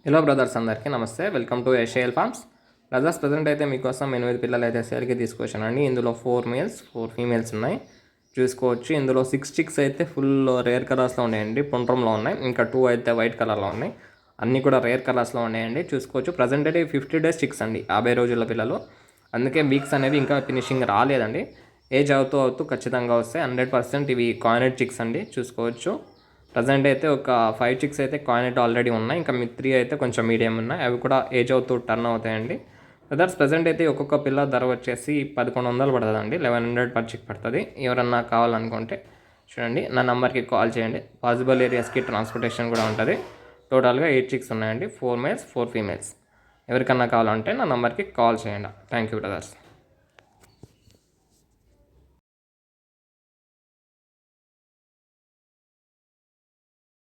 Hello brothers, అందరికీ నమస్తే. Welcome to ఏషియల్ ఫార్మ్స్. బ్రదర్స్, ప్రజెంట్ అయితే మీకోసం 8 పిల్లలు అయితే సేల్కి తీసుకొచ్చానండి. ఇందులో 4 మేల్స్ 4 ఫీమేల్స్ ఉన్నాయి, చూసుకోవచ్చు. ఇందులో 6 చిక్స్ అయితే ఫుల్ రేర్ కలర్స్లో ఉన్నాయండి, పుండ్రంలో ఉన్నాయి. ఇంకా 2 అయితే వైట్ కలర్లో ఉన్నాయి. అన్నీ కూడా రేర్ కలర్స్లో ఉన్నాయండి, చూసుకోవచ్చు. ప్రజెంట్ అయితే 50 డేస్ చిక్స్ అండి, 50 రోజుల పిల్లలు. అందుకే వీక్స్ అనేవి ఇంకా ఫినిషింగ్ రాలేదండి. ఏజ్ అవుతూ ఖచ్చితంగా వస్తాయి. 100% ఇవి కాయినెడ్ చిక్స్ అండి, చూసుకోవచ్చు. ప్రజెంట్ అయితే ఒక 5 చిక్స్ అయితే కాయినెట్ ఆల్రెడీ ఉన్నాయి. ఇంకా 3 అయితే కొంచెం మీడియం ఉన్నాయి, అవి కూడా ఏజ్ అవుతూ టర్న్ అవుతాయండి. బ్రదర్స్, ప్రజెంట్ అయితే ఒక్కొక్క పిల్ల ధర వచ్చేసి 1100 పడుతుందండి. 1100 పర్ చిక్ పడుతుంది. ఎవరన్నా కావాలనుకుంటే చూడండి, నా నెంబర్కి కాల్ చేయండి. పాసిబుల్ ఏరియాస్కి ట్రాన్స్పోర్టేషన్ కూడా ఉంటుంది. టోటల్గా 8 చిక్స్ ఉన్నాయండి, 4 మేల్స్ 4 ఫీమేల్స్. ఎవరికన్నా కావాలంటే నా నెంబర్కి కాల్ చేయండి. Thank you brothers.